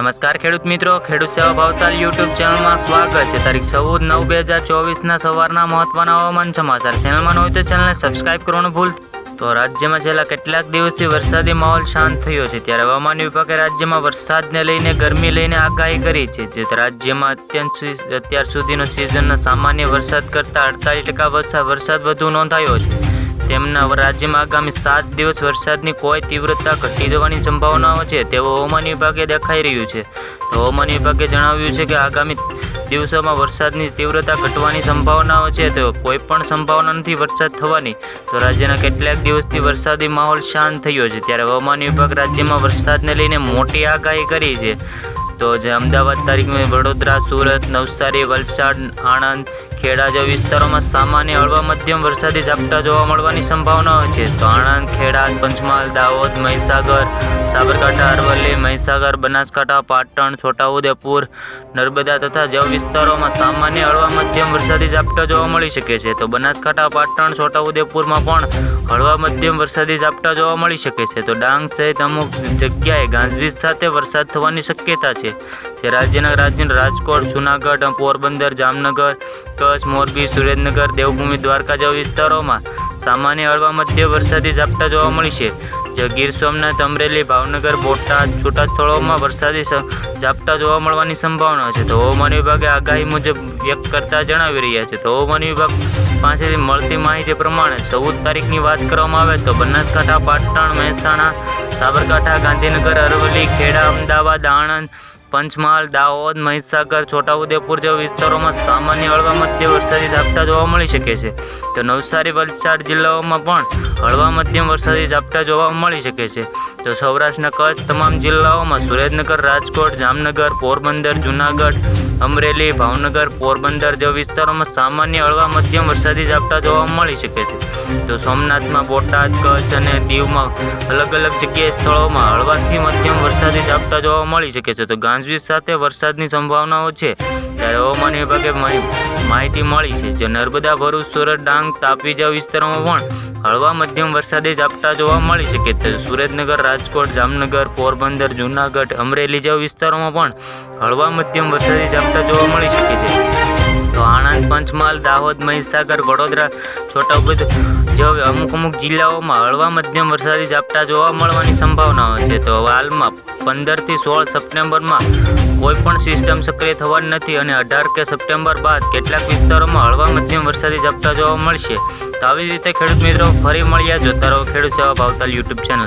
નમસ્કાર ખેડૂત મિત્રો, ખેડૂત સેવા ભાવતાલ યુટ્યુબ ચેનલમાં સ્વાગત છે। તારીખ 14/9/2024ના સવારના મહત્વના હવામાન સમાચાર। ચેનલમાં હોય તો ચેનલને સબસ્ક્રાઇબ કરવાનું ભૂલતા। તો રાજ્યમાં છેલ્લા કેટલાક દિવસથી વરસાદી માહોલ શાંત થયો છે, ત્યારે હવામાન વિભાગે રાજ્યમાં વરસાદને લઈને ગરમી લઈને આગાહી કરી છે, જે રાજ્યમાં અત્યાર સુધીનો સિઝનના સામાન્ય વરસાદ કરતાં 48% વરસાદ વધુ નોંધાયો છે। તેમના રાજ્યમાં આગામી 7 દિવસ વરસાદની કોઈ તીવ્રતા ઘટી જવાની સંભાવનાઓ છે તેવું હવામાન વિભાગે દેખાઈ રહ્યું છે। તો હવામાન વિભાગે જણાવ્યું છે કે આગામી દિવસોમાં વરસાદની તીવ્રતા ઘટવાની સંભાવનાઓ છે, તો કોઈ પણ સંભાવના નથી વરસાદ થવાની। તો રાજ્યના કેટલાક દિવસથી વરસાદી માહોલ શાંત થયો છે, ત્યારે હવામાન વિભાગ રાજ્યમાં વરસાદને લઈને મોટી આગાહી કરી છે। તો જે અમદાવાદ તારીખમાં વડોદરા, સુરત, નવસારી, વલસાડ, આણંદ, ખેડા જેવા વિસ્તારોમાં સામાન્ય હળવા મધ્યમ વરસાદી ઝાપટા જોવા મળવાની સંભાવનાઓ છે। તો આણંદ, ખેડા, પંચમહાલ, દાહોદ, મહીસાગર, સાબરકાંઠા, અરવલ્લી, મહીસાગર, બનાસકાંઠા, પાટણ, છોટાઉદેપુર, નર્મદા તથા જેવા વિસ્તારોમાં સામાન્ય હળવા મધ્યમ વરસાદી ઝાપટા જોવા મળી શકે છે। તો બનાસકાંઠા, પાટણ, છોટાઉદેપુરમાં પણ હળવા મધ્યમ વરસાદી ઝાપટા જોવા મળી શકે છે। તો ડાંગ સહિત અમુક જગ્યાએ ગાજવીજ સાથે વરસાદ થવાની શક્યતા છે। જે રાજ્યના રાજકોટ, જૂનાગઢ, પોરબંદર, જામનગર, કચ્છ, મોરબી, સુરેન્દ્રનગર, દેવભૂમિ, દ્વારકા જેવા વિસ્તારોમાં સામાન્ય હળવા મધ્યમ વરસાદી ઝાપટા જોવા મળશે। જે ગીર સોમનાથ, અમરેલી, ભાવનગર, બોટાદ છૂટા સ્થળોમાં વરસાદી ઝાપટા જોવા મળવાની સંભાવના છે। તો હવામાન વિભાગે આગાહી મુજબ વ્યક્ત કરતા જણાવી રહ્યા છે। તો હવામાન વિભાગ પાસેથી મળતી માહિતી પ્રમાણે 14 તારીખની વાત કરવામાં આવે તો બનાસકાંઠા, પાટણ, મહેસાણા, સાબરકાંઠા, ગાંધીનગર, અરવલ્લી, ખેડા, અમદાવાદ, આણંદ, પંચમહાલ, દાહોદ, મહીસાગર, છોટાઉદેપુર જેવા વિસ્તારોમાં સામાન્ય હળવા મધ્યમ વરસાદી ઝાપટા જોવા મળી શકે છે। તો નવસારી, વલસાડ જિલ્લાઓમાં પણ હળવા મધ્યમ વરસાદી ઝાપટા જોવા મળી શકે છે। તો સૌરાષ્ટ્રના કચ્છ તમામ જિલ્લાઓમાં, સુરેન્દ્રનગર, રાજકોટ, જામનગર, પોરબંદર, જૂનાગઢ, અમરેલી, ભાવનગર, પોરબંદર જેવા વિસ્તારોમાં સામાન્ય હળવા મધ્યમ વરસાદી ઝાપટા જોવા મળી શકે છે। તો સોમનાથમાં, બોટાદ, કચ્છ અને દીવમાં અલગ અલગ જગ્યાએ સ્થળોમાં હળવાથી મધ્યમ વરસાદી ઝાપટા જોવા મળી શકે છે। તો ગાજવીજ સાથે વરસાદની સંભાવનાઓ છે, ત્યારે હવામાન વિભાગે માહિતી મળી છે। જે નર્મદા, ભરૂચ, સુરત, ડાંગ, તાપી જેવા વિસ્તારોમાં પણ હળવા મધ્યમ વરસાદી ઝાપટા જોવા મળી શકે છે। સુરેન્દ્રનગર, રાજકોટ, જામનગર, પોરબંદર, જૂનાગઢ, અમરેલી જેવા વિસ્તારોમાં પણ હળવા મધ્યમ વરસાદી ઝાપટા જોવા મળી શકે છે। તો આણંદ, પંચમહાલ, દાહોદ, મહીસાગર, વડોદરા, છોટાઉદેપુર જેવા અમુક જિલ્લાઓમાં હળવા મધ્યમ વરસાદી ઝાપટા જોવા મળવાની સંભાવનાઓ છે। તો હાલમાં 15 થી 16 સપ્ટેમ્બરમાં કોઈ પણ સિસ્ટમ સક્રિય થવાની નથી અને 18 કે સપ્ટેમ્બર બાદ કેટલાક વિસ્તારોમાં હળવા મધ્યમ વરસાદી ઝાપટા જોવા મળશે। તો આવી રીતે ખેડૂત મિત્રો ફરી મળ્યા, જોતા રહો ખેડૂત સેવા ભાવતાલ યુટ્યુબ ચેનલ।